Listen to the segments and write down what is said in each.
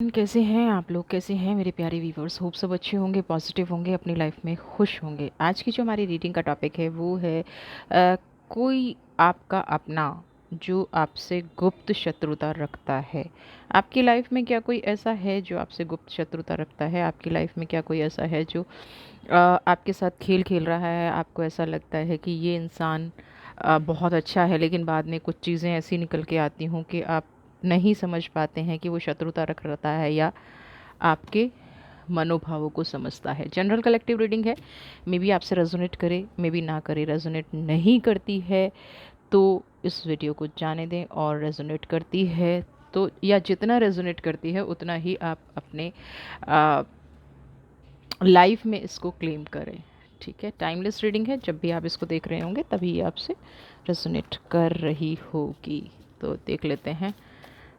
कैसे हैं आप लोग? कैसे हैं मेरे प्यारे व्यूवर्स? होप सब अच्छे होंगे, पॉजिटिव होंगे, अपनी लाइफ में खुश होंगे। आज की जो हमारी रीडिंग का टॉपिक है वो है कोई आपका अपना जो आपसे गुप्त शत्रुता रखता है। आपकी लाइफ में क्या कोई ऐसा है जो आपसे गुप्त शत्रुता रखता है? आपकी लाइफ में क्या कोई ऐसा है जो आपके साथ खेल खेल रहा है? आपको ऐसा लगता है कि ये इंसान बहुत अच्छा है, लेकिन बाद में कुछ चीज़ें ऐसी निकल के आती हों कि आप नहीं समझ पाते हैं कि वो शत्रुता रख रहा है या आपके मनोभावों को समझता है। जनरल कलेक्टिव रीडिंग है, मे बी आपसे रेजोनेट करे, मे बी ना करे। रेजोनेट नहीं करती है तो इस वीडियो को जाने दें, और रेजोनेट करती है तो या जितना रेजोनेट करती है उतना ही आप अपने लाइफ में इसको क्लेम करें। ठीक है, टाइमलेस रीडिंग है, जब भी आप इसको देख रहे होंगे तभी ये आपसे रेजोनेट कर रही होगी। तो देख लेते हैं,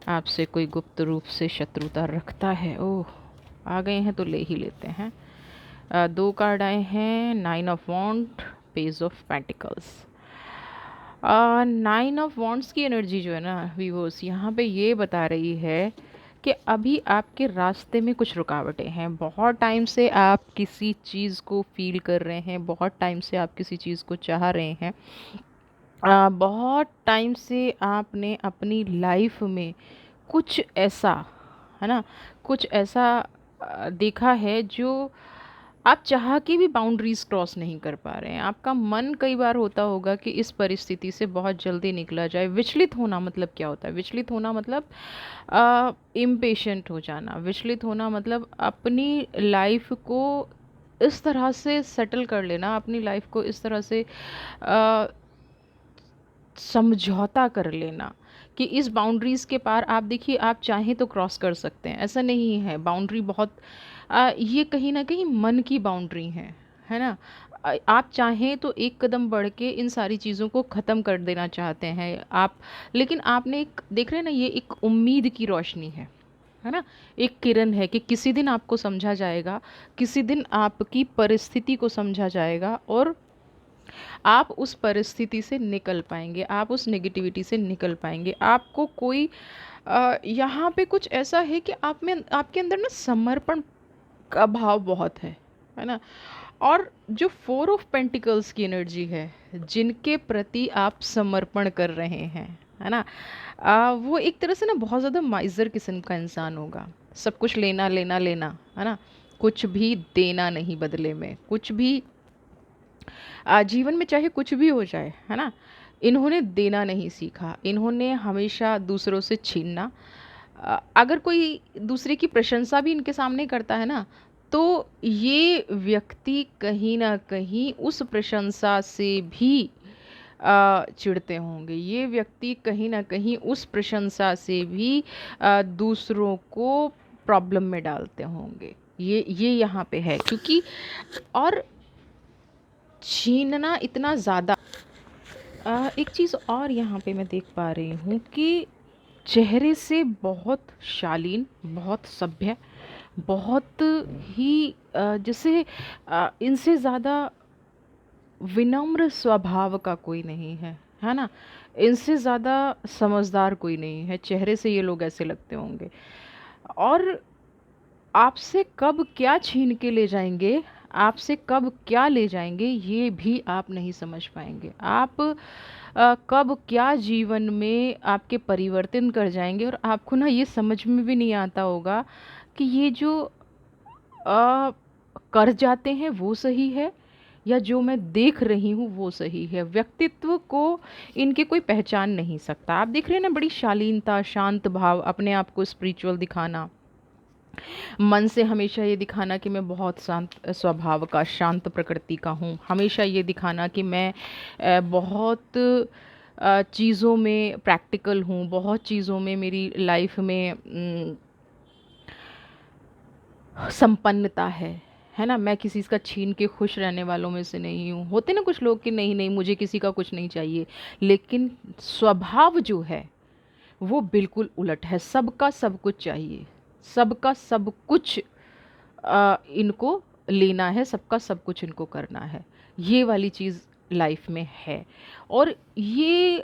आपसे कोई गुप्त रूप से शत्रुता रखता है। ओह, आ गए हैं तो ले ही लेते हैं। दो कार्ड आए हैं, 9 of wand, page of pentacles. 9 of wands की एनर्जी जो है ना वीवर्स, यहाँ पे ये बता रही है कि अभी आपके रास्ते में कुछ रुकावटें हैं। बहुत टाइम से आप किसी चीज़ को फील कर रहे हैं, बहुत टाइम से आप किसी चीज़ को चाह रहे हैं, बहुत टाइम से आपने अपनी लाइफ में कुछ ऐसा, है ना, कुछ ऐसा देखा है जो आप चाह के भी बाउंड्रीज क्रॉस नहीं कर पा रहे हैं। आपका मन कई बार होता होगा कि इस परिस्थिति से बहुत जल्दी निकला जाए। विचलित होना मतलब क्या होता है? विचलित होना मतलब इम्पेशेंट हो जाना। विचलित होना मतलब अपनी लाइफ को इस तरह से सेटल कर लेना, अपनी लाइफ को इस तरह से आ, समझौता कर लेना कि इस बाउंड्रीज़ के पार आप देखिए, आप चाहें तो क्रॉस कर सकते हैं, ऐसा नहीं है। बाउंड्री बहुत ये कहीं ना कहीं मन की बाउंड्री है ना। आप चाहें तो एक कदम बढ़ के इन सारी चीज़ों को ख़त्म कर देना चाहते हैं आप, लेकिन आपने एक देख रहे हैं ना, ये एक उम्मीद की रोशनी है ना, एक किरण है कि किसी दिन आपको समझा जाएगा, किसी दिन आपकी परिस्थिति को समझा जाएगा और आप उस परिस्थिति से निकल पाएंगे, आप उस नेगेटिविटी से निकल पाएंगे। आपको कोई यहाँ पे कुछ ऐसा है कि आप में, आपके अंदर ना समर्पण का भाव बहुत है ना। और जो 4 ऑफ पेंटिकल्स की एनर्जी है, जिनके प्रति आप समर्पण कर रहे हैं, है ना, वो एक तरह से ना बहुत ज़्यादा माइजर किस्म का इंसान होगा। सब कुछ लेना लेना लेना, है ना, कुछ भी देना नहीं बदले में, कुछ भी जीवन में चाहे कुछ भी हो जाए, है ना, इन्होंने देना नहीं सीखा, इन्होंने हमेशा दूसरों से छीनना। अगर कोई दूसरे की प्रशंसा भी इनके सामने करता है ना, तो ये व्यक्ति कहीं ना कहीं उस प्रशंसा से भी चिढ़ते होंगे। ये व्यक्ति कहीं ना कहीं उस प्रशंसा से भी दूसरों को प्रॉब्लम में डालते होंगे। ये यहाँ पे है, क्योंकि और छीनना इतना ज़्यादा। एक चीज़ और यहाँ पे मैं देख पा रही हूँ कि चेहरे से बहुत शालीन, बहुत सभ्य, बहुत ही जैसे इनसे ज़्यादा विनम्र स्वभाव का कोई नहीं है ना। इनसे ज़्यादा समझदार कोई नहीं है। चेहरे से ये लोग ऐसे लगते होंगे, और आपसे कब क्या छीन के ले जाएंगे, आपसे कब क्या ले जाएंगे, ये भी आप नहीं समझ पाएंगे। आप कब क्या जीवन में आपके परिवर्तन कर जाएंगे, और आपको ना ये समझ में भी नहीं आता होगा कि ये जो कर जाते हैं वो सही है या जो मैं देख रही हूँ वो सही है। व्यक्तित्व को इनके कोई पहचान नहीं सकता। आप देख रहे हैं ना, बड़ी शालीनता, शांत भाव, अपने आप को स्पिरिचुअल दिखाना, मन से हमेशा ये दिखाना कि मैं बहुत शांत स्वभाव का, शांत प्रकृति का हूँ। हमेशा ये दिखाना कि मैं बहुत चीज़ों में प्रैक्टिकल हूँ, बहुत चीज़ों में मेरी लाइफ में संपन्नता है ना। मैं किसी का छीन के खुश रहने वालों में से नहीं हूँ। होते ना कुछ लोग कि नहीं नहीं, मुझे किसी का कुछ नहीं चाहिए, लेकिन स्वभाव जो है वो बिल्कुल उलट है। सबका सब कुछ चाहिए, सबका सब कुछ इनको लेना है, सबका सब कुछ इनको करना है। ये वाली चीज़ लाइफ में है। और ये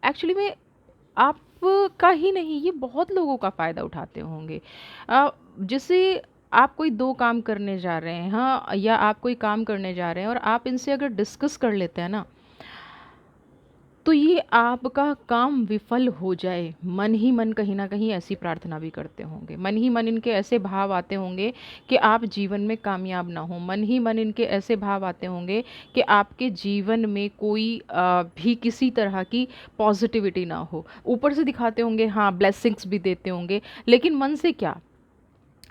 एक्चुअली में आप का ही नहीं, ये बहुत लोगों का फ़ायदा उठाते होंगे। जैसे आप कोई 2 काम करने जा रहे हैं, हाँ, या आप कोई काम करने जा रहे हैं और आप इनसे अगर डिस्कस कर लेते हैं ना, तो ये आपका काम विफल हो जाए, मन ही मन कहीं न कहीं ऐसी प्रार्थना भी करते होंगे। मन ही मन इनके ऐसे भाव आते होंगे कि आप जीवन में कामयाब ना हो। मन ही मन इनके ऐसे भाव आते होंगे कि आपके जीवन में कोई भी किसी तरह की पॉज़िटिविटी ना हो। ऊपर से दिखाते होंगे, हाँ, ब्लेसिंग्स भी देते होंगे, लेकिन मन से क्या?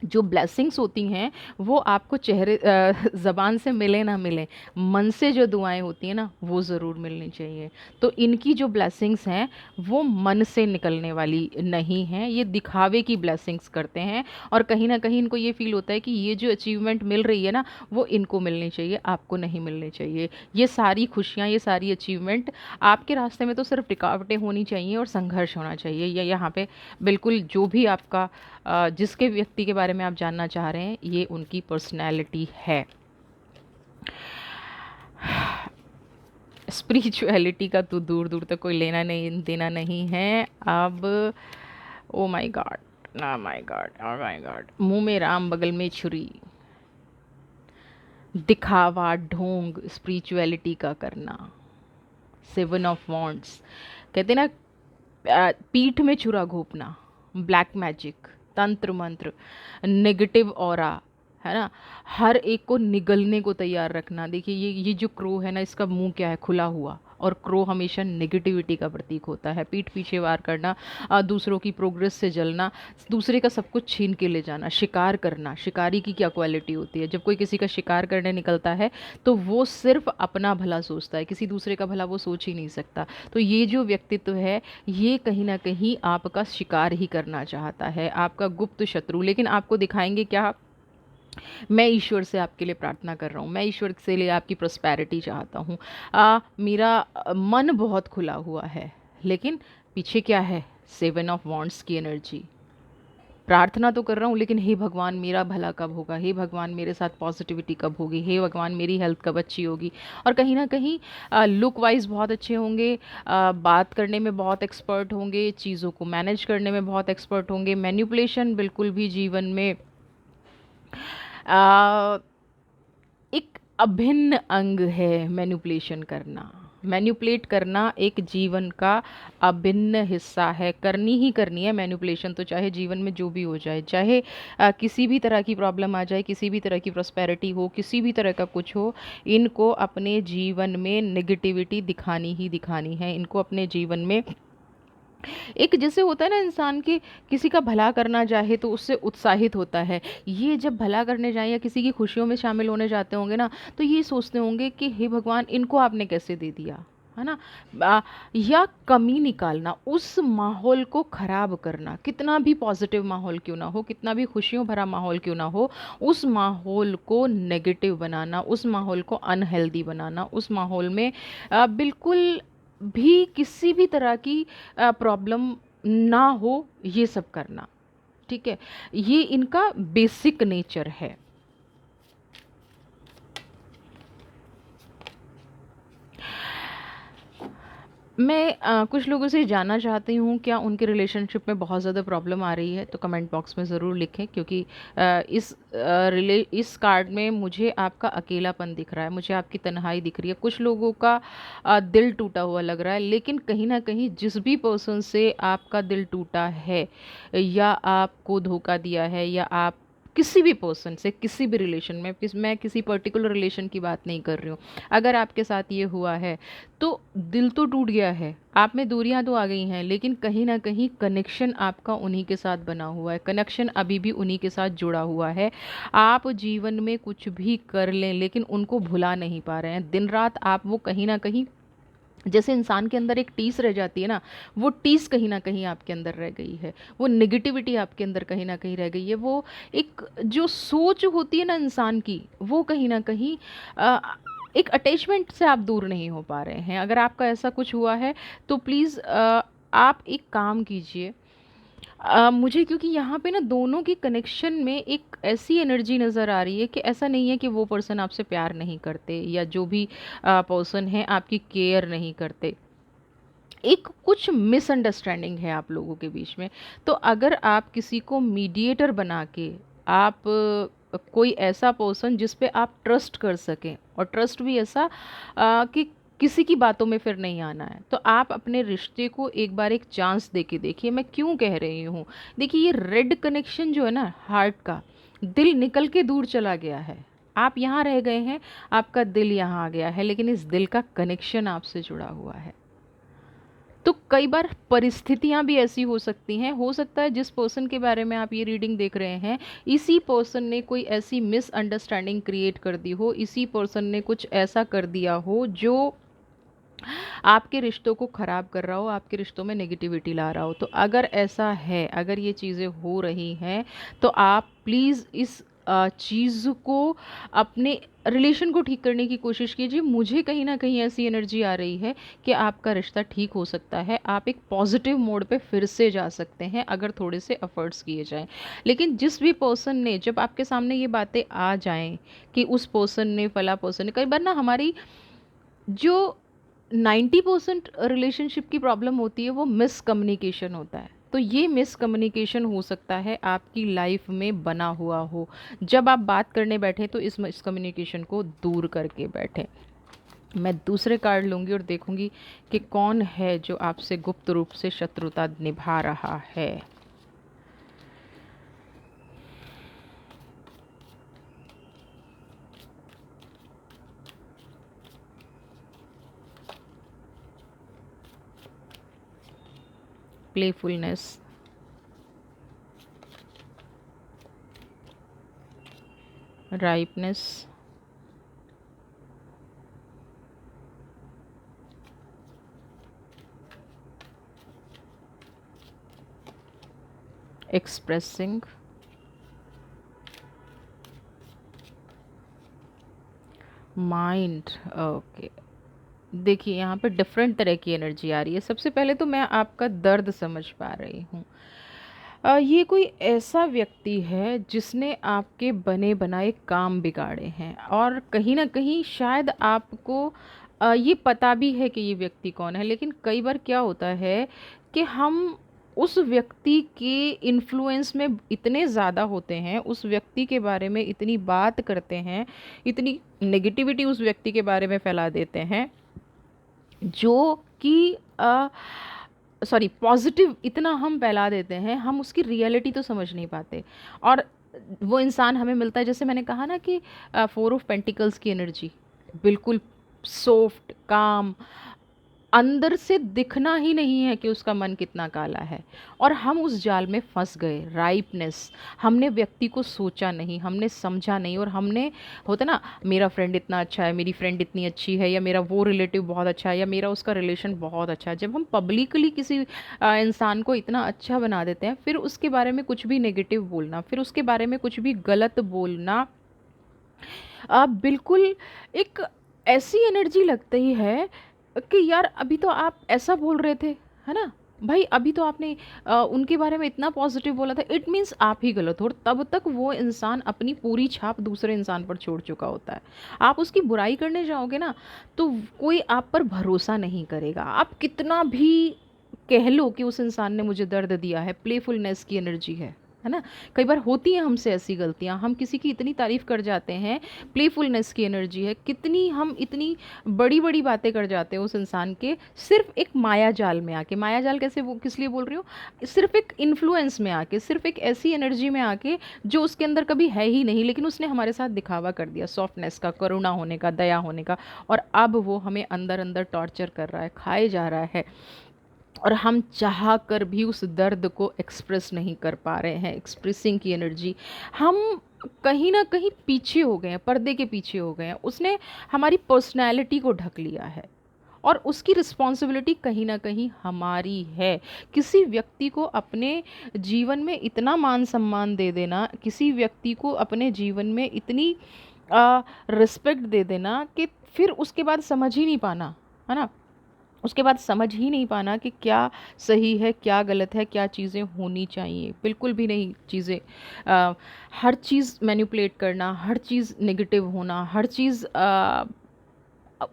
जो ब्लेसिंग्स होती हैं वो आपको ज़बान से मिले ना मिले, मन से जो दुआएं होती हैं ना वो ज़रूर मिलनी चाहिए। तो इनकी जो ब्लेसिंग्स हैं वो मन से निकलने वाली नहीं हैं, ये दिखावे की ब्लेसिंग्स करते हैं। और कहीं ना कहीं इनको ये फील होता है कि ये जो अचीवमेंट मिल रही है ना वो इनको मिलनी चाहिए, आपको नहीं मिलनी चाहिए। ये सारी खुशियाँ, ये सारी अचीवमेंट आपके रास्ते में तो सिर्फ रुकावटें होनी चाहिए और संघर्ष होना चाहिए। या यहाँ पे बिल्कुल जो भी आपका जिसके व्यक्ति के बारे में आप जानना चाह रहे हैं ये उनकी पर्सनैलिटी है। स्पिरिचुअलिटी का तो दूर दूर तक कोई लेना नहीं देना नहीं है अब। Oh my God, oh my God, oh my God, मुंह में राम बगल में छुरी, दिखावा, ढोंग, स्पिरिचुअलिटी का करना, 7 ऑफ वॉन्ड्स, कहते ना पीठ में छुरा घोंपना, ब्लैक मैजिक, तंत्र मंत्र, नेगेटिव ऑरा, है ना, हर एक को निगलने को तैयार रखना। देखिए ये जो क्रो है ना, इसका मुंह क्या है, खुला हुआ, और क्रो हमेशा नेगेटिविटी का प्रतीक होता है। पीठ पीछे वार करना, दूसरों की प्रोग्रेस से जलना, दूसरे का सब कुछ छीन के ले जाना, शिकार करना। शिकारी की क्या क्वालिटी होती है, जब कोई किसी का शिकार करने निकलता है तो वो सिर्फ अपना भला सोचता है, किसी दूसरे का भला वो सोच ही नहीं सकता। तो ये जो व्यक्तित्व है ये कहीं ना कहीं आपका शिकार ही करना चाहता है, आपका गुप्त शत्रु। लेकिन आपको दिखाएंगे क्या? मैं ईश्वर से आपके लिए प्रार्थना कर रहा हूँ, मैं ईश्वर से लिए आपकी प्रॉस्पेरिटी चाहता हूँ, मेरा मन बहुत खुला हुआ है। लेकिन पीछे क्या है? 7 ऑफ वॉन्ड्स की एनर्जी। प्रार्थना तो कर रहा हूँ लेकिन हे भगवान मेरा भला कब होगा, हे भगवान मेरे साथ पॉजिटिविटी कब होगी, हे भगवान मेरी हेल्थ कब अच्छी होगी। और कहीं ना कहीं लुक वाइज बहुत अच्छे होंगे, बात करने में बहुत एक्सपर्ट होंगे, चीज़ों को मैनेज करने में बहुत एक्सपर्ट होंगे। मैनिपुलेशन बिल्कुल भी जीवन में आ, एक अभिन्न अंग है मैनिपुलेशन करना। मैनिपुलेट करना एक जीवन का अभिन्न हिस्सा है, करनी ही करनी है मैनिपुलेशन। तो चाहे जीवन में जो भी हो जाए, चाहे किसी भी तरह की प्रॉब्लम आ जाए, किसी भी तरह की प्रॉस्पेरिटी हो, किसी भी तरह का कुछ हो, इनको अपने जीवन में नेगेटिविटी दिखानी ही दिखानी है। इनको अपने जीवन में एक जैसे होता है ना इंसान के, किसी का भला करना चाहे तो उससे उत्साहित होता है। ये जब भला करने जाए या किसी की खुशियों में शामिल होने जाते होंगे ना, तो ये सोचते होंगे कि हे भगवान इनको आपने कैसे दे दिया, है ना। या कमी निकालना, उस माहौल को खराब करना, कितना भी पॉजिटिव माहौल क्यों ना हो, कितना भी खुशियों भरा माहौल क्यों ना हो, उस माहौल को नेगेटिव बनाना, उस माहौल को अनहेल्दी बनाना, उस माहौल में बिल्कुल भी किसी भी तरह की प्रॉब्लम ना हो, ये सब करना। ठीक है, ये इनका बेसिक नेचर है। मैं कुछ लोगों से जानना चाहती हूँ क्या उनके रिलेशनशिप में बहुत ज़्यादा प्रॉब्लम आ रही है, तो कमेंट बॉक्स में ज़रूर लिखें। क्योंकि इस कार्ड में मुझे आपका अकेलापन दिख रहा है, मुझे आपकी तन्हाई दिख रही है, कुछ लोगों का दिल टूटा हुआ लग रहा है। लेकिन कहीं ना कहीं जिस भी पर्सन से आपका दिल टूटा है, या आपको धोखा दिया है, या आप किसी भी पर्सन से किसी भी रिलेशन में, मैं किसी पर्टिकुलर रिलेशन की बात नहीं कर रही हूँ, अगर आपके साथ ये हुआ है तो दिल तो टूट गया है, आप में दूरियां तो आ गई हैं, लेकिन कहीं ना कहीं कनेक्शन आपका उन्हीं के साथ बना हुआ है, कनेक्शन अभी भी उन्हीं के साथ जुड़ा हुआ है। आप जीवन में कुछ भी कर लें लेकिन उनको भुला नहीं पा रहे हैं। दिन रात आप वो कहीं ना कहीं, जैसे इंसान के अंदर एक टीस रह जाती है ना, वो टीस कहीं ना कहीं आपके अंदर रह गई है, वो नेगेटिविटी आपके अंदर कहीं ना कहीं रह गई है, वो एक जो सोच होती है ना इंसान की, वो कहीं ना कहीं एक अटैचमेंट से आप दूर नहीं हो पा रहे हैं। अगर आपका ऐसा कुछ हुआ है तो प्लीज़ आप एक काम कीजिए। मुझे क्योंकि यहाँ पे ना दोनों की कनेक्शन में एक ऐसी एनर्जी नज़र आ रही है कि ऐसा नहीं है कि वो पर्सन आपसे प्यार नहीं करते, या जो भी पर्सन है आपकी केयर नहीं करते। एक कुछ मिसअंडरस्टैंडिंग है आप लोगों के बीच में। तो अगर आप किसी को मीडिएटर बना के आप कोई ऐसा पर्सन जिस पे आप ट्रस्ट कर सकें, और ट्रस्ट भी ऐसा कि किसी की बातों में फिर नहीं आना है, तो आप अपने रिश्ते को एक बार एक चांस दे के देखिए। मैं क्यों कह रही हूँ, देखिए ये रेड कनेक्शन जो है ना हार्ट का, दिल निकल के दूर चला गया है। आप यहाँ रह गए हैं, आपका दिल यहाँ आ गया है, लेकिन इस दिल का कनेक्शन आपसे जुड़ा हुआ है। तो कई बार परिस्थितियां भी ऐसी हो सकती हैं, हो सकता है जिस पर्सन के बारे में आप ये रीडिंग देख रहे हैं, इसी पर्सन ने कोई ऐसी मिसअंडरस्टैंडिंग क्रिएट कर दी हो, इसी पर्सन ने कुछ ऐसा कर दिया हो जो आपके रिश्तों को ख़राब कर रहा हो, आपके रिश्तों में नेगेटिविटी ला रहा हो। तो अगर ऐसा है, अगर ये चीज़ें हो रही हैं, तो आप प्लीज़ इस चीज़ को, अपने रिलेशन को ठीक करने की कोशिश कीजिए। मुझे कहीं न कहीं ऐसी एनर्जी आ रही है कि आपका रिश्ता ठीक हो सकता है, आप एक पॉजिटिव मोड पे फिर से जा सकते हैं अगर थोड़े से एफर्ट्स किए जाएँ। लेकिन जिस भी पर्सन ने, जब आपके सामने ये बातें आ जाएँ कि उस पर्सन ने, फला पर्सन ने, कई बार ना हमारी जो 90% रिलेशनशिप की प्रॉब्लम होती है वो मिसकम्युनिकेशन होता है। तो ये मिसकम्युनिकेशन हो सकता है आपकी लाइफ में बना हुआ हो। जब आप बात करने बैठे तो इस मिसकम्युनिकेशन को दूर करके बैठें। मैं दूसरे कार्ड लूँगी और देखूँगी कि कौन है जो आपसे गुप्त रूप से शत्रुता निभा रहा है। Playfulness, ripeness, expressing, mind. Okay, देखिए यहाँ पे डिफरेंट तरह की एनर्जी आ रही है। सबसे पहले तो मैं आपका दर्द समझ पा रही हूँ। ये कोई ऐसा व्यक्ति है जिसने आपके बने बनाए काम बिगाड़े हैं, और कहीं ना कहीं शायद आपको ये पता भी है कि ये व्यक्ति कौन है। लेकिन कई बार क्या होता है कि हम उस व्यक्ति के इन्फ्लुएंस में इतने ज़्यादा होते हैं, उस व्यक्ति के बारे में इतनी बात करते हैं, इतनी नेगेटिविटी उस व्यक्ति के बारे में फैला देते हैं, जो कि सॉरी पॉजिटिव इतना हम फैला देते हैं, हम उसकी रियलिटी तो समझ नहीं पाते। और वो इंसान हमें मिलता है, जैसे मैंने कहा ना कि 4 ऑफ पेंटिकल्स की एनर्जी, बिल्कुल सॉफ्ट काम, अंदर से दिखना ही नहीं है कि उसका मन कितना काला है। और हम उस जाल में फंस गए। राइपनेस, हमने व्यक्ति को सोचा नहीं, हमने समझा नहीं, और हमने, होता ना, मेरा फ्रेंड इतना अच्छा है, मेरी फ्रेंड इतनी अच्छी है, या मेरा वो रिलेटिव बहुत अच्छा है, या मेरा उसका रिलेशन बहुत अच्छा है। जब हम पब्लिकली किसी इंसान को इतना अच्छा बना देते हैं, फिर उसके बारे में कुछ भी नेगेटिव बोलना, फिर उसके बारे में कुछ भी गलत बोलना, बिल्कुल एक ऐसी एनर्जी लगती है कि यार अभी तो आप ऐसा बोल रहे थे, है ना भाई, अभी तो आपने उनके बारे में इतना पॉजिटिव बोला था, इट मीन्स आप ही गलत हो। और तब तक वो इंसान अपनी पूरी छाप दूसरे इंसान पर छोड़ चुका होता है। आप उसकी बुराई करने जाओगे ना, तो कोई आप पर भरोसा नहीं करेगा। आप कितना भी कह लो कि उस इंसान ने मुझे दर्द दिया है, प्लेफुलनेस की एनर्जी है ना। कई बार होती हैं हमसे ऐसी गलतियां, हम किसी की इतनी तारीफ कर जाते हैं, प्लेफुलनेस की एनर्जी है, कितनी हम इतनी बड़ी बड़ी बातें कर जाते हैं उस इंसान के, सिर्फ एक माया जाल में आके। माया जाल कैसे, वो किस लिए बोल रही हूँ, सिर्फ एक इन्फ्लुएंस में आके, सिर्फ एक ऐसी एनर्जी में आके जो उसके अंदर कभी है ही नहीं, लेकिन उसने हमारे साथ दिखावा कर दिया सॉफ्टनेस का, करुणा होने का, दया होने का, और अब वो हमें अंदर अंदर टॉर्चर कर रहा है, खाए जा रहा है, और हम चाह कर भी उस दर्द को एक्सप्रेस नहीं कर पा रहे हैं। एक्सप्रेसिंग की एनर्जी, हम कहीं ना कहीं पीछे हो गए हैं, पर्दे के पीछे हो गए हैं। उसने हमारी पर्सनैलिटी को ढक लिया है, और उसकी रिस्पॉन्सिबिलिटी कहीं ना कहीं हमारी है। किसी व्यक्ति को अपने जीवन में इतना मान सम्मान दे देना, किसी व्यक्ति को अपने जीवन में इतनी रिस्पेक्ट दे देना कि फिर उसके बाद समझ ही नहीं पाना, है ना, उसके बाद समझ ही नहीं पाना कि क्या सही है, क्या गलत है, क्या चीज़ें होनी चाहिए, बिल्कुल भी नहीं चीज़ें। हर चीज़ मैनिपुलेट करना, हर चीज़ नेगेटिव होना, हर चीज़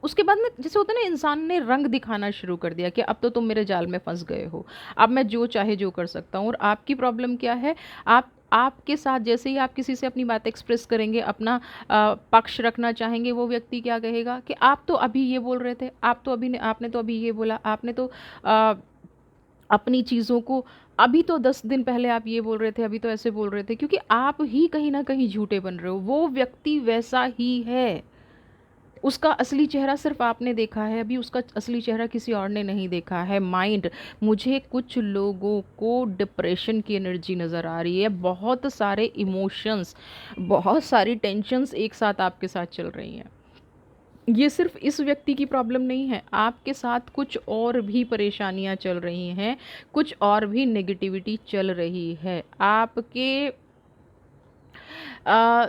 उसके बाद ना जैसे होता है ना, इंसान ने रंग दिखाना शुरू कर दिया कि अब तो तुम मेरे जाल में फंस गए हो, अब मैं जो चाहे जो कर सकता हूँ। और आपकी प्रॉब्लम क्या है, आपके साथ जैसे ही आप किसी से अपनी बात एक्सप्रेस करेंगे, अपना पक्ष रखना चाहेंगे, वो व्यक्ति क्या कहेगा कि आप तो अभी ये बोल रहे थे, आप तो अभी आपने तो अभी ये बोला, आपने तो अ, अपनी चीज़ों को अभी तो 10 दिन पहले आप ये बोल रहे थे, अभी तो ऐसे बोल रहे थे, क्योंकि आप ही कहीं न कहीं झूठे बन रहे हो। वो व्यक्ति वैसा ही है। उसका असली चेहरा सिर्फ आपने देखा है, अभी उसका असली चेहरा किसी और ने नहीं देखा है। माइंड, मुझे कुछ लोगों को डिप्रेशन की एनर्जी नज़र आ रही है, बहुत सारे इमोशंस, बहुत सारी टेंशन्स एक साथ आपके साथ चल रही हैं। ये सिर्फ इस व्यक्ति की प्रॉब्लम नहीं है, आपके साथ कुछ और भी परेशानियां चल रही हैं, कुछ और भी नेगेटिविटी चल रही है आपके आ,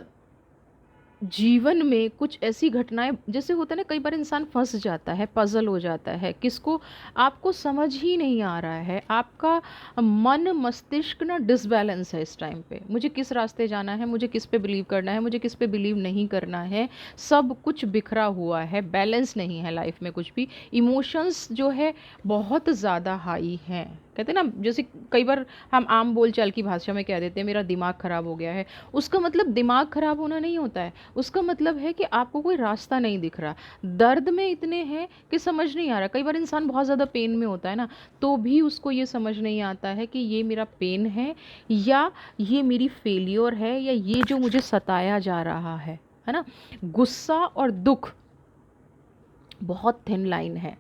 जीवन में। कुछ ऐसी घटनाएं, जैसे होता है ना, कई बार इंसान फंस जाता है, पजल हो जाता है, किसको आपको समझ ही नहीं आ रहा है। आपका मन मस्तिष्क ना डिसबैलेंस है इस टाइम पे, मुझे किस रास्ते जाना है, मुझे किस पे बिलीव करना है, मुझे किस पे बिलीव नहीं करना है, सब कुछ बिखरा हुआ है, बैलेंस नहीं है लाइफ में कुछ भी। इमोशंस जो है बहुत ज़्यादा हाई हैं। कहते हैं ना, जैसे कई बार हम आम बोलचाल की भाषा में कह देते हैं मेरा दिमाग ख़राब हो गया है, उसका मतलब दिमाग ख़राब होना नहीं होता है, उसका मतलब है कि आपको कोई रास्ता नहीं दिख रहा, दर्द में इतने हैं कि समझ नहीं आ रहा। कई बार इंसान बहुत ज़्यादा पेन में होता है ना, तो भी उसको ये समझ नहीं आता है कि ये मेरा पेन है, या ये मेरी फेलियर है, या ये जो मुझे सताया जा रहा है ना। गुस्सा और दुख बहुत थिन लाइन है,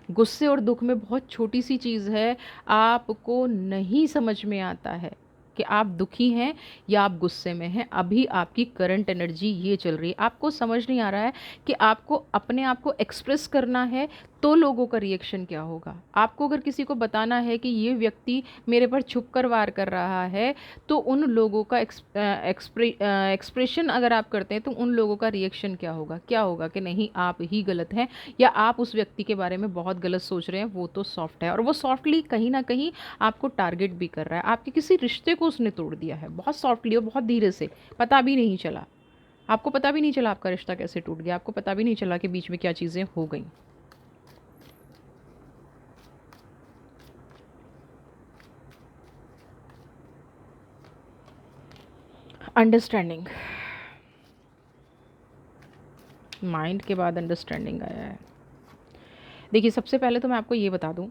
गुस्से और दुख में बहुत छोटी सी चीज़ है, आपको नहीं समझ में आता है कि आप दुखी हैं या आप गुस्से में हैं। अभी आपकी करंट एनर्जी ये चल रही है, आपको समझ नहीं आ रहा है कि आपको अपने आप को एक्सप्रेस करना है तो लोगों का रिएक्शन क्या होगा। आपको अगर किसी को बताना है कि ये व्यक्ति मेरे पर छुप कर वार कर रहा है, तो उन लोगों का एक्सप्रेशन अगर आप करते हैं तो उन लोगों का रिएक्शन क्या होगा, क्या होगा कि नहीं आप ही गलत हैं, या आप उस व्यक्ति के बारे में बहुत गलत सोच रहे हैं, वो तो सॉफ्ट है। और वो सॉफ्टली कहीं ना कहीं आपको टारगेट भी कर रहा है, आपके किसी रिश्ते को उसने तोड़ दिया है बहुत सॉफ्टली और बहुत धीरे से, पता भी नहीं चला। आपको पता भी नहीं चला आपका रिश्ता कैसे टूट गया, आपको पता भी नहीं चला कि बीच में क्या चीज़ें हो गई। अंडरस्टैंडिंग, माइंड के बाद अंडरस्टैंडिंग आया है। देखिए, सबसे पहले तो मैं आपको ये बता दूं,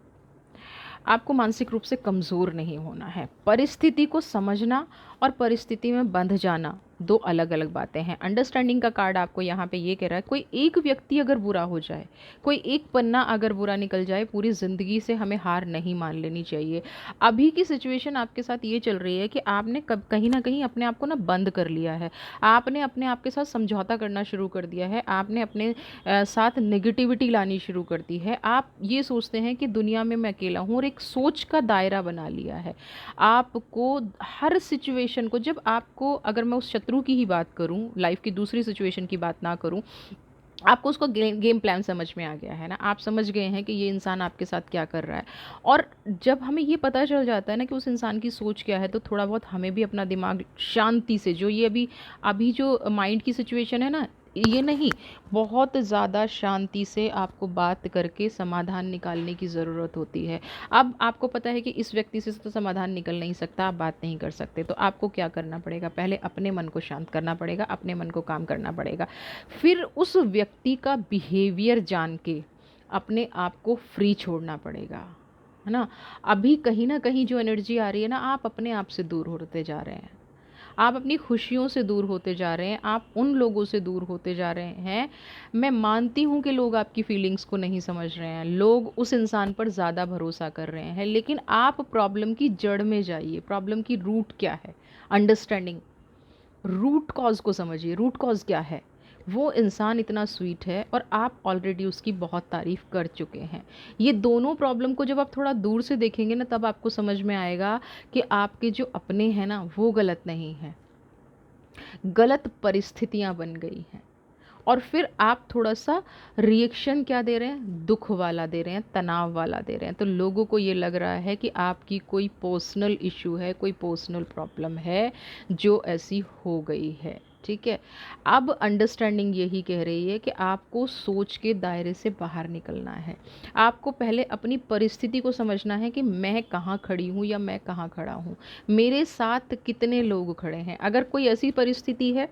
आपको मानसिक रूप से कमज़ोर नहीं होना है। परिस्थिति को समझना और परिस्थिति में बंध जाना दो अलग अलग बातें हैं। अंडरस्टैंडिंग का कार्ड आपको यहाँ पे ये कह रहा है, कोई एक व्यक्ति अगर बुरा हो जाए, कोई एक पन्ना अगर बुरा निकल जाए, पूरी ज़िंदगी से हमें हार नहीं मान लेनी चाहिए। अभी की सिचुएशन आपके साथ ये चल रही है कि आपने कब कहीं ना कहीं अपने आप को ना बंद कर लिया है, आपने अपने आप के साथ समझौता करना शुरू कर दिया है, आपने अपने साथ नेगेटिविटी लानी शुरू कर दी है। आप ये सोचते हैं कि दुनिया में मैं अकेला हूँ, और एक सोच का दायरा बना लिया है। आपको हर सिचुएशन को, जब आपको, अगर मैं उस शत्रु की ही बात करूं, लाइफ की दूसरी सिचुएशन की बात ना करूं, आपको उसका गेम प्लान समझ में आ गया है ना, आप समझ गए हैं कि ये इंसान आपके साथ क्या कर रहा है। और जब हमें ये पता चल जाता है ना कि उस इंसान की सोच क्या है, तो थोड़ा बहुत हमें भी अपना दिमाग शांति से, जो ये अभी अभी जो माइंड की सिचुएशन है ना, ये नहीं, बहुत ज़्यादा शांति से आपको बात करके समाधान निकालने की ज़रूरत होती है। अब आपको पता है कि इस व्यक्ति से तो समाधान निकल नहीं सकता, आप बात नहीं कर सकते, तो आपको क्या करना पड़ेगा, पहले अपने मन को शांत करना पड़ेगा, अपने मन को काम करना पड़ेगा, फिर उस व्यक्ति का बिहेवियर जान के अपने आप को फ्री छोड़ना पड़ेगा, है ना। अभी कहीं ना कहीं जो एनर्जी आ रही है ना, आप अपने आप से दूर होते जा रहे हैं, आप अपनी खुशियों से दूर होते जा रहे हैं, आप उन लोगों से दूर होते जा रहे हैं। मैं मानती हूँ कि लोग आपकी फीलिंग्स को नहीं समझ रहे हैं, लोग उस इंसान पर ज़्यादा भरोसा कर रहे हैं, लेकिन आप प्रॉब्लम की जड़ में जाइए, प्रॉब्लम की रूट क्या है, अंडरस्टैंडिंग, रूट कॉज को समझिए। रूट कॉज क्या है, वो इंसान इतना स्वीट है और आप ऑलरेडी उसकी बहुत तारीफ़ कर चुके हैं। ये दोनों प्रॉब्लम को जब आप थोड़ा दूर से देखेंगे ना, तब आपको समझ में आएगा कि आपके जो अपने हैं ना, वो गलत नहीं हैं, गलत परिस्थितियां बन गई हैं। और फिर आप थोड़ा सा रिएक्शन क्या दे रहे हैं, दुख वाला दे रहे हैं, तनाव वाला दे रहे हैं, तो लोगों को ये लग रहा है कि आपकी कोई पर्सनल इशू है, कोई पर्सनल प्रॉब्लम है जो ऐसी हो गई है। ठीक है। अब अंडरस्टैंडिंग यही कह रही है कि आपको सोच के दायरे से बाहर निकलना है। आपको पहले अपनी परिस्थिति को समझना है कि मैं कहाँ खड़ी हूँ या मैं कहाँ खड़ा हूँ। मेरे साथ कितने लोग खड़े हैं। अगर कोई ऐसी परिस्थिति है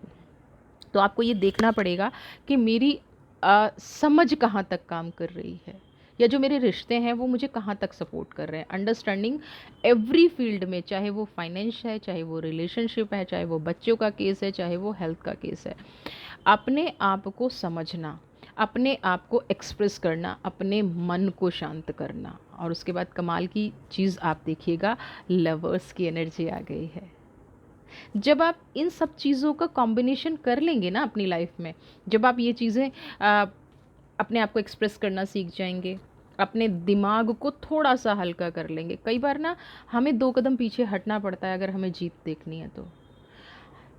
तो आपको ये देखना पड़ेगा कि मेरी समझ कहाँ तक काम कर रही है, या जो मेरे रिश्ते हैं वो मुझे कहाँ तक सपोर्ट कर रहे हैं। अंडरस्टैंडिंग एवरी फील्ड में, चाहे वो फाइनेंस है, चाहे वो रिलेशनशिप है, चाहे वो बच्चों का केस है, चाहे वो हेल्थ का केस है। अपने आप को समझना, अपने आप को एक्सप्रेस करना, अपने मन को शांत करना। और उसके बाद कमाल की चीज़ आप देखिएगा, लवर्स की एनर्जी आ गई है। जब आप इन सब चीज़ों का कॉम्बिनेशन कर लेंगे ना अपनी लाइफ में, जब आप ये चीज़ें अपने आप को एक्सप्रेस करना सीख जाएंगे, अपने दिमाग को थोड़ा सा हल्का कर लेंगे। कई बार ना हमें 2 कदम पीछे हटना पड़ता है अगर हमें जीत देखनी है तो।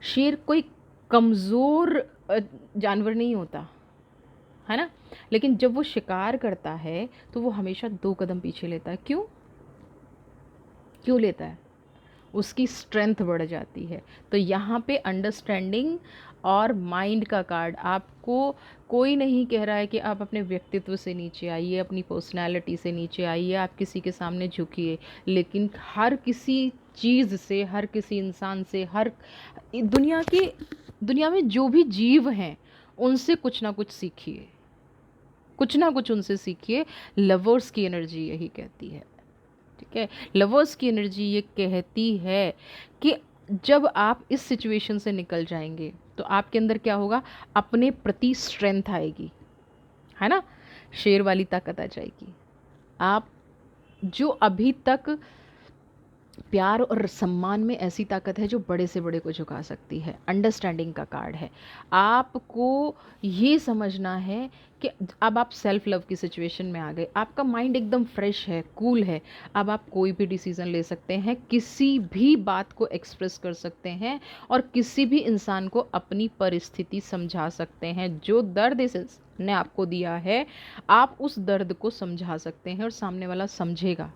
शेर कोई कमज़ोर जानवर नहीं होता, है ना? लेकिन जब वो शिकार करता है तो वो हमेशा 2 कदम पीछे लेता है। क्यों? क्यों लेता है? उसकी स्ट्रेंथ बढ़ जाती है। तो यहाँ पे अंडरस्टैंडिंग और माइंड का कार्ड आपको, कोई नहीं कह रहा है कि आप अपने व्यक्तित्व से नीचे आइए, अपनी पर्सनैलिटी से नीचे आइए, आप किसी के सामने झुकिए, लेकिन हर किसी चीज़ से, हर किसी इंसान से, हर दुनिया में जो भी जीव हैं उनसे कुछ ना कुछ सीखिए, कुछ ना कुछ उनसे सीखिए। लवर्स की एनर्जी यही कहती है। ठीक है, लवर्स की एनर्जी ये कहती है कि जब आप इस सिचुएशन से निकल जाएंगे तो आपके अंदर क्या होगा, अपने प्रति स्ट्रेंथ आएगी, है ना? शेर वाली ताकत आ जाएगी। आप जो अभी तक प्यार और सम्मान में ऐसी ताकत है जो बड़े से बड़े को झुका सकती है। अंडरस्टैंडिंग का कार्ड है। आपको ये समझना है कि अब आप सेल्फ लव की सिचुएशन में आ गए, आपका माइंड एकदम फ्रेश है, कूल है। अब आप कोई भी डिसीज़न ले सकते हैं, किसी भी बात को एक्सप्रेस कर सकते हैं और किसी भी इंसान को अपनी परिस्थिति समझा सकते हैं। जो दर्द ने आपको दिया है, आप उस दर्द को समझा सकते हैं और सामने वाला समझेगा।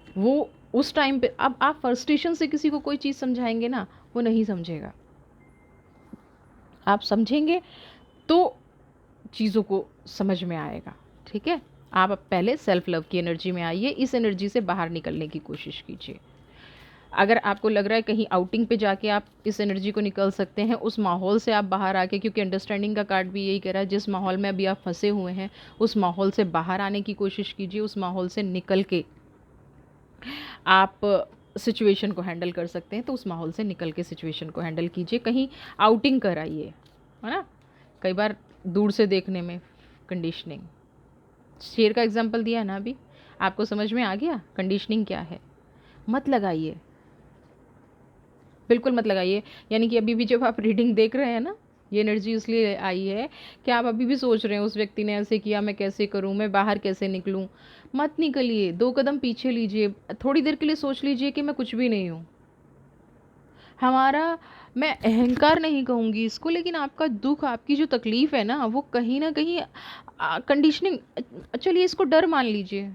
वो उस टाइम पे, अब आप फ्रस्ट्रेशन से किसी को कोई चीज़ समझाएंगे ना, वो नहीं समझेगा। आप समझेंगे तो चीज़ों को समझ में आएगा। ठीक है, आप अब पहले सेल्फ लव की एनर्जी में आइए, इस एनर्जी से बाहर निकलने की कोशिश कीजिए। अगर आपको लग रहा है कहीं आउटिंग पे जाके आप इस एनर्जी को निकल सकते हैं, उस माहौल से आप बाहर आके, क्योंकि अंडरस्टैंडिंग का कार्ड भी यही कह रहा है, जिस माहौल में अभी आप फंसे हुए हैं उस माहौल से बाहर आने की कोशिश कीजिए। उस माहौल से निकल के आप सिचुएशन को हैंडल कर सकते हैं, तो उस माहौल से निकल के सिचुएशन को हैंडल कीजिए। कहीं आउटिंग कराइए, है ना? कई बार दूर से देखने में कंडीशनिंग, शेर का एग्जांपल दिया है ना अभी, आपको समझ में आ गया कंडीशनिंग क्या है? मत लगाइए, बिल्कुल मत लगाइए। यानी कि अभी भी जब आप रीडिंग देख रहे हैं ना, ये एनर्जी इसलिए आई है कि आप अभी भी सोच रहे हैं उस व्यक्ति ने ऐसे किया, मैं कैसे करूं, मैं बाहर कैसे निकलूं। मत निकलिए, 2 कदम पीछे लीजिए, थोड़ी देर के लिए सोच लीजिए कि मैं कुछ भी नहीं हूं। हमारा, मैं अहंकार नहीं कहूँगी इसको, लेकिन आपका दुख, आपकी जो तकलीफ़ है ना, वो कहीं ना कहीं कंडीशनिंग, चलिए इसको डर मान लीजिए।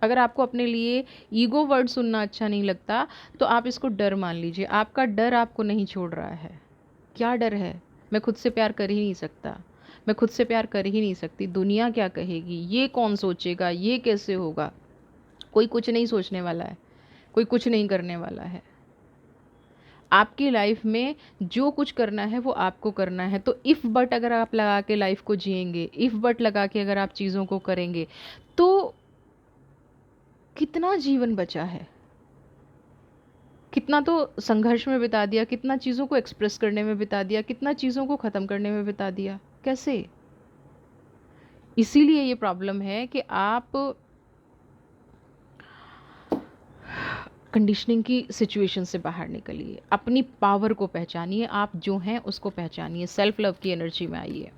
अगर आपको अपने लिए ईगो वर्ड सुनना अच्छा नहीं लगता तो आप इसको डर मान लीजिए। आपका डर आपको नहीं छोड़ रहा है। क्या डर है? मैं खुद से प्यार कर ही नहीं सकता, मैं खुद से प्यार कर ही नहीं सकती, दुनिया क्या कहेगी, ये कौन सोचेगा, ये कैसे होगा। कोई कुछ नहीं सोचने वाला है, कोई कुछ नहीं करने वाला है। आपकी लाइफ में जो कुछ करना है वो आपको करना है। तो इफ़ बट अगर आप लगा के लाइफ को जिएंगे, इफ़ बट लगा के अगर आप चीज़ों को करेंगे, तो कितना जीवन बचा है, कितना तो संघर्ष में बिता दिया, कितना चीज़ों को एक्सप्रेस करने में बिता दिया, कितना चीज़ों को ख़त्म करने में बिता दिया। कैसे? इसीलिए ये प्रॉब्लम है कि आप कंडीशनिंग की सिचुएशन से बाहर निकलिए, अपनी पावर को पहचानिए, आप जो हैं उसको पहचानिए, सेल्फ लव की एनर्जी में आइए।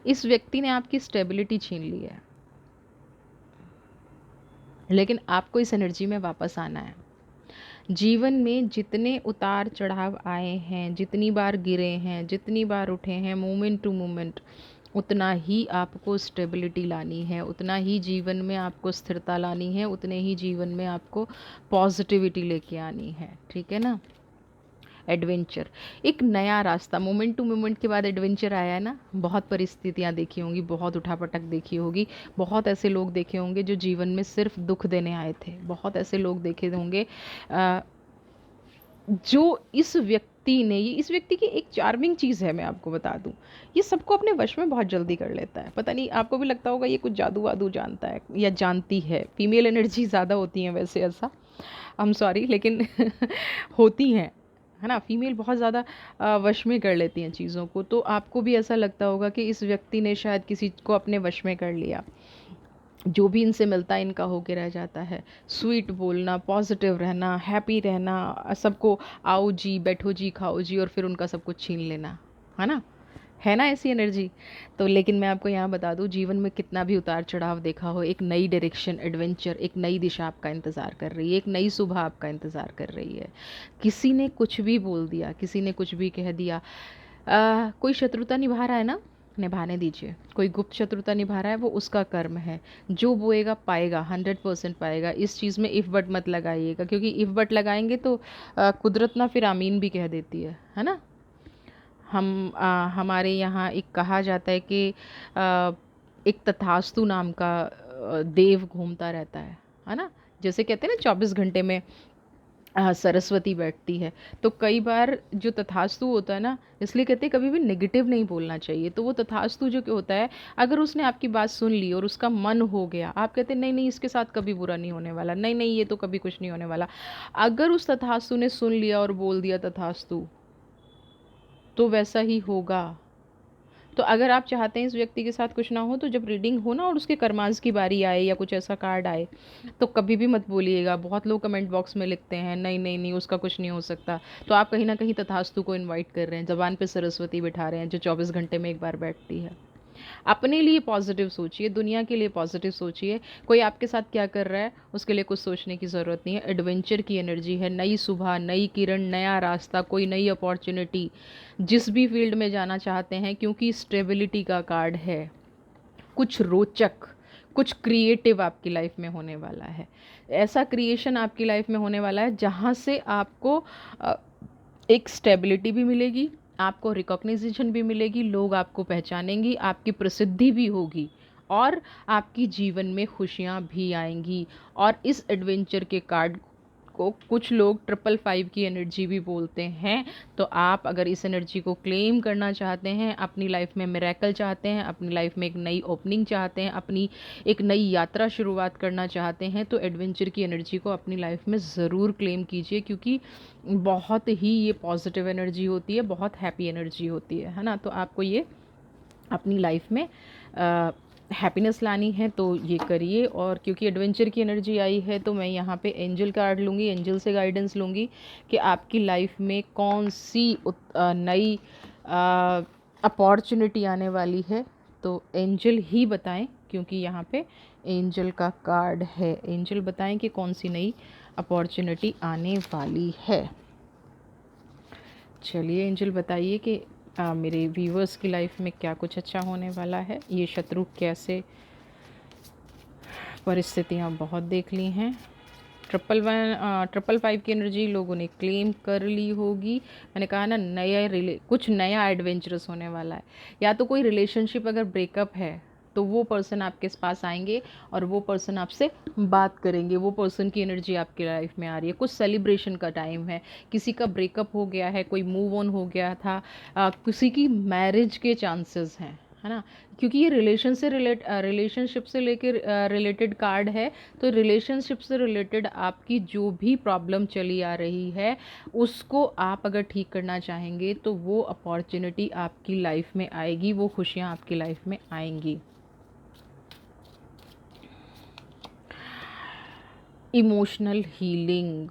इस व्यक्ति ने आपकी स्टेबिलिटी छीन ली है, लेकिन आपको इस एनर्जी में वापस आना है। जीवन में जितने उतार चढ़ाव आए हैं, जितनी बार गिरे हैं, जितनी बार उठे हैं, मोमेंट टू मोमेंट, उतना ही आपको स्टेबिलिटी लानी है, उतना ही जीवन में आपको स्थिरता लानी है, उतने ही जीवन में आपको पॉजिटिविटी लेके आनी है, ठीक है ना। एडवेंचर, एक नया रास्ता, मोमेंट टू मोमेंट के बाद एडवेंचर आया है ना। बहुत परिस्थितियाँ देखी होंगी, बहुत उठापटक देखी होगी, बहुत ऐसे लोग देखे होंगे जो जीवन में सिर्फ दुख देने आए थे, बहुत ऐसे लोग देखे होंगे जो इस व्यक्ति ने, ये इस व्यक्ति की एक चार्मिंग चीज़ है, मैं आपको बता दूं, ये सबको अपने वश में बहुत जल्दी कर लेता है। पता नहीं आपको भी लगता होगा ये कुछ जादू वादू जानता है या जानती है। फीमेल एनर्जी ज़्यादा होती हैं वैसे, ऐसा आई एम सॉरी लेकिन होती हैं, है ना। फीमेल बहुत ज़्यादा वश में कर लेती हैं चीज़ों को। तो आपको भी ऐसा लगता होगा कि इस व्यक्ति ने शायद किसी को अपने वश में कर लिया, जो भी इनसे मिलता है इनका होके रह जाता है। स्वीट बोलना, पॉजिटिव रहना, हैप्पी रहना, सबको आओ जी, बैठो जी, खाओ जी, और फिर उनका सब कुछ छीन लेना, है ना ऐसी एनर्जी। तो लेकिन मैं आपको यहाँ बता दूँ, जीवन में कितना भी उतार चढ़ाव देखा हो, एक नई डायरेक्शन, एडवेंचर, एक नई दिशा आपका इंतज़ार कर रही है, एक नई सुबह आपका इंतज़ार कर रही है। किसी ने कुछ भी बोल दिया, किसी ने कुछ भी कह दिया, कोई शत्रुता निभा रहा है ना, निभाने दीजिए। कोई गुप्त शत्रुता निभा रहा है, वो उसका कर्म है। जो बोएगा पाएगा, 100% पाएगा। इस चीज़ में इफ़ बट मत लगाइएगा, क्योंकि इफ़ बट लगाएंगे तो कुदरत ना फिर आमीन भी कह देती है ना। हमारे यहाँ एक कहा जाता है कि एक तथास्तु नाम का देव घूमता रहता है ना। जैसे कहते हैं ना 24 घंटे में सरस्वती बैठती है। तो कई बार जो तथास्तु होता है ना, इसलिए कहते हैं कभी भी नेगेटिव नहीं बोलना चाहिए। तो वो तथास्तु जो कि होता है, अगर उसने आपकी बात सुन ली और उसका मन हो गया, आप कहते हैं नहीं नहीं इसके साथ कभी बुरा नहीं होने वाला, नहीं नहीं ये तो कभी कुछ नहीं होने वाला। अगर उस तथास्तु ने सुन लिया और बोल दिया तथास्तु, तो वैसा ही होगा। तो अगर आप चाहते हैं इस व्यक्ति के साथ कुछ ना हो, तो जब रीडिंग हो ना और उसके कर्मांश की बारी आए या कुछ ऐसा कार्ड आए, तो कभी भी मत बोलिएगा। बहुत लोग कमेंट बॉक्स में लिखते हैं नहीं नहीं नहीं उसका कुछ नहीं हो सकता। तो आप कहीं ना कहीं तथास्तु को इनवाइट कर रहे हैं, जबान पे सरस्वती बिठा रहे हैं जो 24 घंटे में एक बार बैठती है। अपने लिए पॉजिटिव सोचिए, दुनिया के लिए पॉजिटिव सोचिए। कोई आपके साथ क्या कर रहा है उसके लिए कुछ सोचने की ज़रूरत नहीं है। एडवेंचर की एनर्जी है, नई सुबह, नई किरण, नया रास्ता, कोई नई अपॉर्चुनिटी, जिस भी फील्ड में जाना चाहते हैं, क्योंकि स्टेबिलिटी का कार्ड है। कुछ रोचक, कुछ क्रिएटिव आपकी लाइफ में होने वाला है। ऐसा क्रिएशन आपकी लाइफ में होने वाला है जहाँ से आपको एक स्टेबिलिटी भी मिलेगी, आपको रिकॉग्निशन भी मिलेगी, लोग आपको पहचानेंगी, आपकी प्रसिद्धि भी होगी, और आपकी जीवन में खुशियाँ भी आएंगी। और इस एडवेंचर के कार्ड को कुछ लोग 555 की एनर्जी भी बोलते हैं। तो आप अगर इस एनर्जी को क्लेम करना चाहते हैं, अपनी लाइफ में मिरेकल चाहते हैं, अपनी लाइफ में एक नई ओपनिंग चाहते हैं, अपनी एक नई यात्रा शुरुआत करना चाहते हैं, तो एडवेंचर की एनर्जी को अपनी लाइफ में ज़रूर क्लेम कीजिए, क्योंकि बहुत ही ये पॉजिटिव एनर्जी होती है, बहुत हैप्पी एनर्जी होती है ना। तो आपको ये अपनी लाइफ में हैप्पीनेस लानी है तो ये करिए। और क्योंकि एडवेंचर की एनर्जी आई है, तो मैं यहाँ पे एंजल कार्ड लूँगी, एंजल से गाइडेंस लूँगी कि आपकी लाइफ में कौन सी नई अपॉर्चुनिटी आने वाली है। तो एंजल ही बताएं, क्योंकि यहाँ पे एंजल का कार्ड है। एंजल बताएं कि कौन सी नई अपॉर्चुनिटी आने वाली है। चलिए एंजल बताइए कि मेरे व्यूवर्स की लाइफ में क्या कुछ अच्छा होने वाला है। ये शत्रु कैसे, परिस्थितियाँ बहुत देख ली हैं। 555 की एनर्जी लोगों ने क्लेम कर ली होगी। मैंने कहा ना, कुछ नया एडवेंचरस होने वाला है। या तो कोई रिलेशनशिप अगर ब्रेकअप है, तो वो पर्सन आपके पास आएंगे और वो पर्सन आपसे बात करेंगे। वो पर्सन की एनर्जी आपकी लाइफ में आ रही है। कुछ सेलिब्रेशन का टाइम है, किसी का ब्रेकअप हो गया है, कोई मूव ऑन हो गया था, किसी की मैरिज के चांसेस हैं, है ना। क्योंकि ये रिलेशनशिप से लेकर रिलेटेड कार्ड है। तो रिलेशनशिप से रिलेटेड आपकी जो भी प्रॉब्लम चली आ रही है, उसको आप अगर ठीक करना चाहेंगे, तो वो अपॉर्चुनिटी आपकी लाइफ में आएगी, वो खुशियाँ आपकी लाइफ में आएंगी। Emotional healing,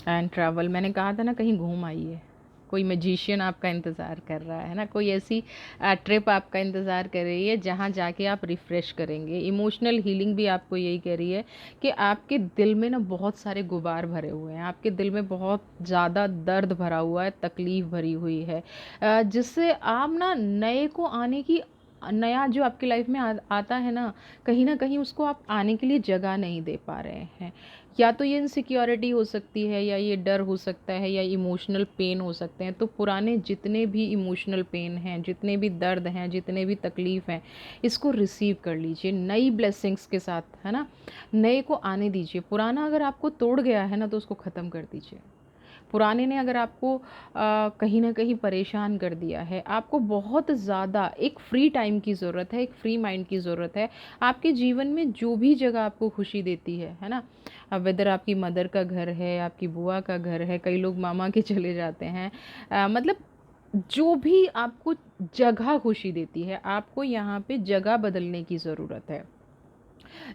and travel. मैंने कहा था ना, कहीं घूम आइए, कोई मैजिशियन आपका इंतज़ार कर रहा है ना, कोई ऐसी ट्रिप आपका इंतज़ार कर रही है जहाँ जाके आप रिफ़्रेश करेंगे। इमोशनल हीलिंग भी आपको यही कह रही है कि आपके दिल में ना बहुत सारे गुबार भरे हुए हैं, आपके दिल में बहुत ज़्यादा दर्द भरा हुआ है, तकलीफ़ भरी हुई है, जिससे आप ना नए को आने की नया जो आपकी लाइफ में आता है ना कहीं उसको आप आने के लिए जगह नहीं दे पा रहे हैं। या तो ये इनसिक्योरिटी हो सकती है, या ये डर हो सकता है, या इमोशनल पेन हो सकते हैं। तो पुराने जितने भी इमोशनल पेन हैं, जितने भी दर्द हैं, जितने भी तकलीफ़ हैं, इसको रिसीव कर लीजिए नई ब्लेसिंग्स के साथ, है ना। नए को आने दीजिए। पुराना अगर आपको तोड़ गया है ना तो उसको ख़त्म कर दीजिए। पुराने ने अगर आपको कहीं न कहीं परेशान कर दिया है, आपको बहुत ज़्यादा एक फ्री टाइम की ज़रूरत है, एक फ्री माइंड की ज़रूरत है। आपके जीवन में जो भी जगह आपको खुशी देती है ना? अब वेदर आपकी मदर का घर है, आपकी बुआ का घर है, कई लोग मामा के चले जाते हैं। मतलब जो भी आपको जगह खुशी देती है, आपको यहाँ पे जगह बदलने की ज़रूरत है।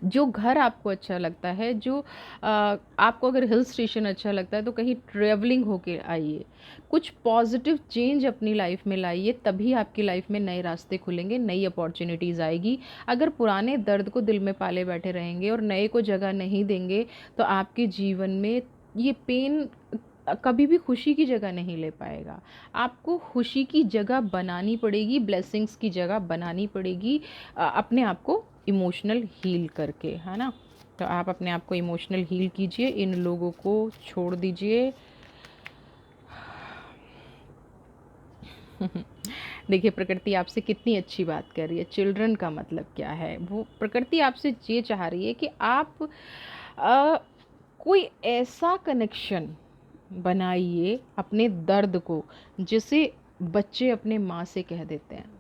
जो घर आपको अच्छा लगता है, जो आपको अगर हिल स्टेशन अच्छा लगता है तो कहीं ट्रैवलिंग होके आइए। कुछ पॉजिटिव चेंज अपनी लाइफ में लाइए, तभी आपकी लाइफ में नए रास्ते खुलेंगे, नई अपॉर्चुनिटीज़ आएगी। अगर पुराने दर्द को दिल में पाले बैठे रहेंगे और नए को जगह नहीं देंगे तो आपके जीवन में ये पेन कभी भी खुशी की जगह नहीं ले पाएगा। आपको खुशी की जगह बनानी पड़ेगी, ब्लेसिंग्स की जगह बनानी पड़ेगी, अपने आप को इमोशनल हील करके, है ना। तो आप अपने आप को इमोशनल हील कीजिए, इन लोगों को छोड़ दीजिए। देखिए प्रकृति आपसे कितनी अच्छी बात कर रही है। चिल्ड्रन का मतलब क्या है, वो प्रकृति आपसे ये चाह रही है कि आप अ, कोई ऐसा कनेक्शन बनाइए अपने दर्द को, जिसे बच्चे अपने माँ से कह देते हैं।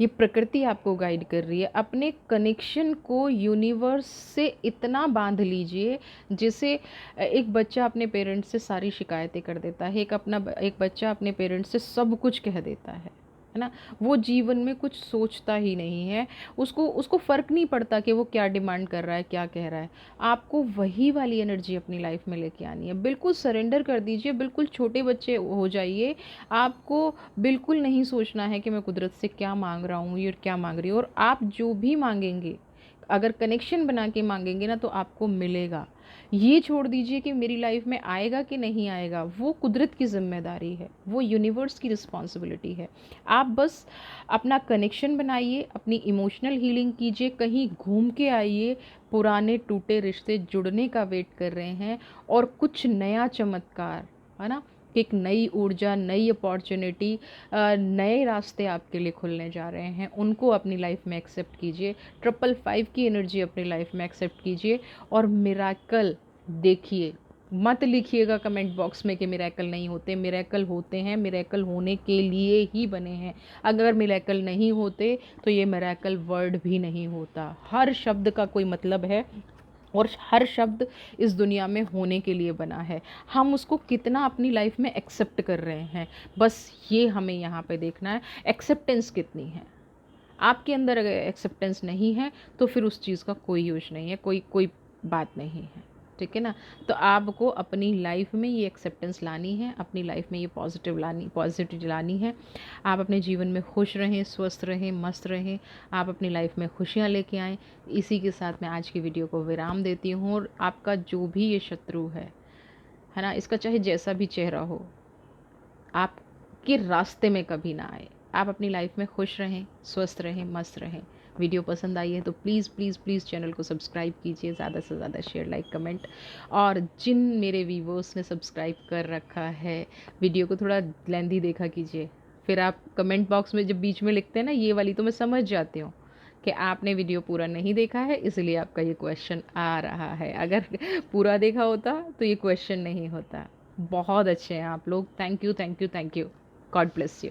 ये प्रकृति आपको गाइड कर रही है। अपने कनेक्शन को यूनिवर्स से इतना बांध लीजिए, जैसे एक बच्चा अपने पेरेंट्स से सारी शिकायतें कर देता है, एक बच्चा अपने पेरेंट्स से सब कुछ कह देता है ना। वो जीवन में कुछ सोचता ही नहीं है, उसको उसको फ़र्क नहीं पड़ता कि वो क्या डिमांड कर रहा है, क्या कह रहा है। आपको वही वाली एनर्जी अपनी लाइफ में लेके आनी है। बिल्कुल सरेंडर कर दीजिए, बिल्कुल छोटे बच्चे हो जाइए। आपको बिल्कुल नहीं सोचना है कि मैं कुदरत से क्या मांग रहा हूँ, ये क्या मांग रही हूँ। और आप जो भी मांगेंगे, अगर कनेक्शन बना के मांगेंगे ना तो आपको मिलेगा। ये छोड़ दीजिए कि मेरी लाइफ में आएगा कि नहीं आएगा, वो कुदरत की ज़िम्मेदारी है, वो यूनिवर्स की रिस्पॉन्सिबिलिटी है। आप बस अपना कनेक्शन बनाइए, अपनी इमोशनल हीलिंग कीजिए, कहीं घूम के आइए। पुराने टूटे रिश्ते जुड़ने का वेट कर रहे हैं, और कुछ नया चमत्कार, है ना, एक नई ऊर्जा, नई अपॉर्चुनिटी, नए रास्ते आपके लिए खुलने जा रहे हैं। उनको अपनी लाइफ में एक्सेप्ट कीजिए। 555 की एनर्जी अपनी लाइफ में एक्सेप्ट कीजिए और मिरेकल देखिए। मत लिखिएगा कमेंट बॉक्स में कि मिरेकल नहीं होते। मिरेकल होते हैं, मिरेकल होने के लिए ही बने हैं। अगर मिरेकल नहीं होते तो ये मिरेकल वर्ड भी नहीं होता। हर शब्द का कोई मतलब है, और हर शब्द इस दुनिया में होने के लिए बना है। हम उसको कितना अपनी लाइफ में एक्सेप्ट कर रहे हैं, बस ये हमें यहाँ पे देखना है। एक्सेप्टेंस कितनी है आपके अंदर। अगर एक्सेप्टेंस नहीं है तो फिर उस चीज़ का कोई यूज नहीं है, कोई कोई बात नहीं है, ठीक है ना। तो आपको अपनी लाइफ में ये एक्सेप्टेंस लानी है, अपनी लाइफ में ये पॉजिटिव लानी है। आप अपने जीवन में खुश रहें, स्वस्थ रहें, मस्त रहें। आप अपनी लाइफ में खुशियाँ लेके आएँ। इसी के साथ मैं आज की वीडियो को विराम देती हूँ। और आपका जो भी ये शत्रु है ना, इसका चाहे जैसा भी चेहरा हो, आपके रास्ते में कभी ना आए। आप अपनी लाइफ में खुश रहें, स्वस्थ रहें, मस्त रहें। वीडियो पसंद आई है तो प्लीज़ प्लीज़ प्लीज़ चैनल को सब्सक्राइब कीजिए, ज़्यादा से ज़्यादा शेयर, लाइक, कमेंट। और जिन मेरे व्यूवर्स ने सब्सक्राइब कर रखा है, वीडियो को थोड़ा लेंथी देखा कीजिए। फिर आप कमेंट बॉक्स में जब बीच में लिखते हैं ना ये वाली, तो मैं समझ जाती हूँ कि आपने वीडियो पूरा नहीं देखा है, इसलिए आपका ये क्वेश्चन आ रहा है। अगर पूरा देखा होता तो ये क्वेश्चन नहीं होता। बहुत अच्छे हैं आप लोग। Thank you, thank you, thank you. God bless you.